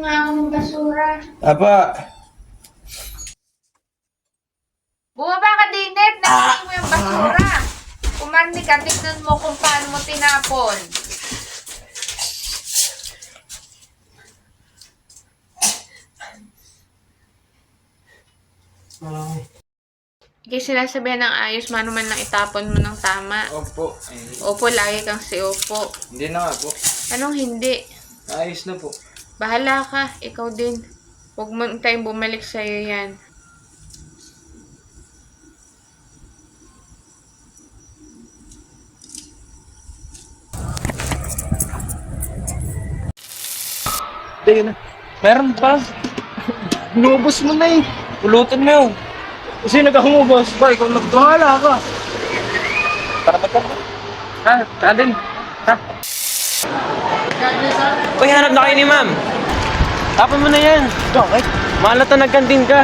nga ako ng basura. Apa? Bumaba ka, Dinep! Nakating mo yung basura! Kumarni ka, tignan mo kung paano mo tinapon. Hindi sinasabihan ng ayos, mano man lang itapon mo ng tama. Opo. Opo, lagi kang si Opo. Hindi na nga po. Anong hindi? Ayos na po. Bahala ka, ikaw din. Huwag mo tayong bumalik sa'yo yan. Hindi na. Meron pa. Inubos mo na eh. Pulutan mo yun. Kasi nagkakumubos. Ba, ikaw nagbahala ka. Para magkakot. Ha? Kadin. Ha? Uy, hanap na kayo ni ma'am. Tapon mo na yan. Bakit? Malat na nagkantin ka.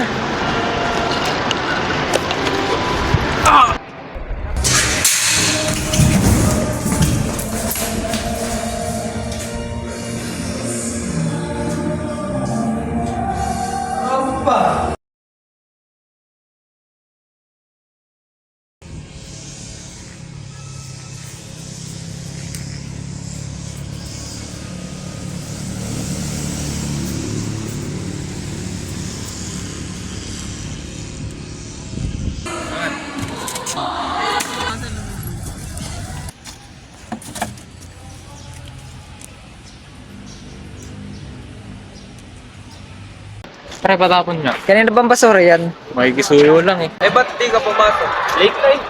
Pre, patapon nga. Kanina bang basura yan? Makikisuyo lang eh. Eh, ba't di ka pumasok? Late na eh.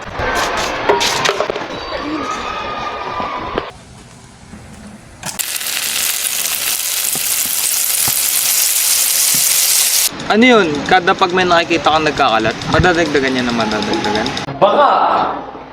Ano yun? Kada pag may nakikita kang nagkakalat, madadagdagan yan na madadagdagan? Baka!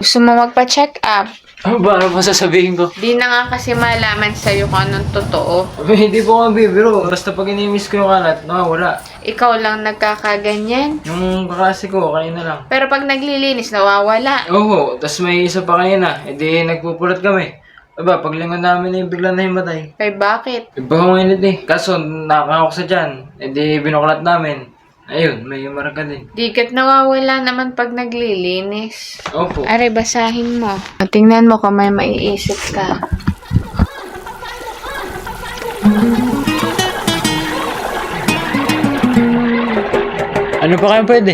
Gusto mo magpa-check up? Ano ba? Ano ba sasabihin ko? Di na nga kasi malaman sa'yo kung anong totoo. Hindi po kami bibiro. Basta pag inimis ko yung kalat, nawawala. Ikaw lang nagkakaganyan. Yung kaklase ko, kanina lang. Pero pag naglilinis, nawawala. Oo, tas may isa pa kanina. Edi nagpupulat kami. Aba, paglingon namin eh, bigla na himatay. Kay bakit? Iba ko ngayon eh. Kaso, nakakawak sa dyan. Edi binuklat namin. Ayun, may marka din. Di kat nawawala naman pag naglilinis. Opo. Are, basahin mo. Tingnan mo kung may maiisip ka. Ano pa kayo pwede?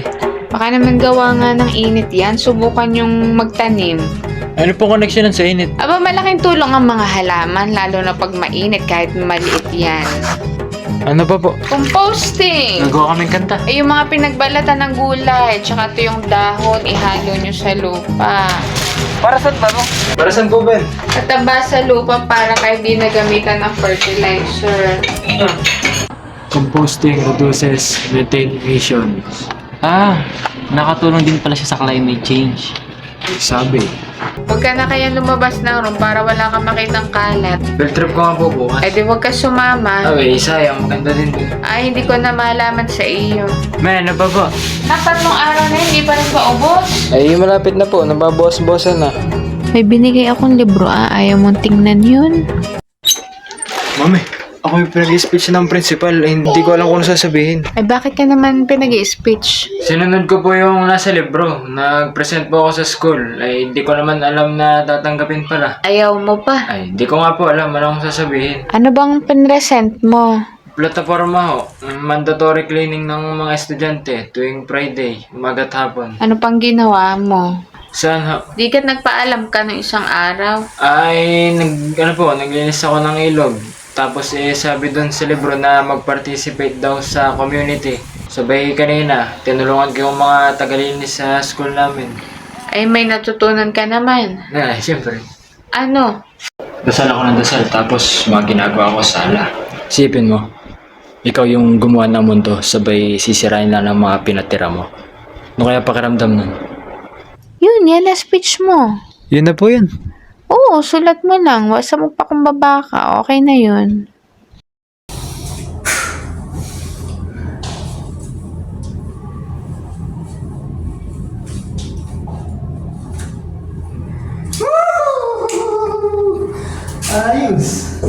Baka naman gawa nga ng init yan. Subukan yung magtanim. Ano po connection sa init? Aba, malaking tulong ang mga halaman, lalo na pag mainit kahit maliit yan. Ano pa po? Composting! Nagawa kaming kanta. Yung mga pinagbalatan ng gulay, tsaka ito yung dahon, ihalo nyo sa lupa. Para saan ba no? Para saan po, Ben? Tataba sa lupa para kahit di nagamitan ng fertilizer. Composting reduces methane emissions. Nakatulong din pala siya sa climate change. Sabi. Huwag ka na kaya lumabas ng room para wala kang makitang kalat. Field trip ko nga po bukas. Eh di huwag ka sumama. Sayang. Maganda din po. Ay, hindi ko na malaman sa iyo. Men, ano pa po? Nakatlong araw na hindi pa rin paubos. Ay, malapit na po. Nababawas-bawasan na. May binigay akong libro, ayaw mong tingnan yun. Mami, ako yung pinag-speech ng principal. Hindi ko alam kung ano sasabihin. Ay, bakit ka naman pinag-i-speech? Sinunod ko po yung nasa libro. Nag-present po ako sa school. Ay, hindi ko naman alam na tatanggapin pala. Ayaw mo pa. Ay, hindi ko nga po alam anong sasabihin. Ano bang pinresent mo? Plataforma ho. Mandatory cleaning ng mga estudyante tuwing Friday, umaga at hapon. Ano pang ginawa mo? Saan ho? Di ka't nagpaalam ka ng isang araw. Ay, naglinis ako ng ilog. Tapos sabi doon sa libro na mag-participate daw sa community. Sabay kanina, tinulungan ko yung mga tagalinis sa school namin. Ay, may natutunan ka naman. Siyempre. Ano? Dasal ako ng dasal, tapos mga ginagawa ko sala. Isipin mo, ikaw yung gumawa ng mundo, sabay sisirain lang ng mga pinatira mo. Ano kaya pakiramdam nun? Yun, yan na speech mo. Yun na po yun. Oo, sulat mo lang. Wag sa magpakumbaba ka. Okay na yun. Ayos!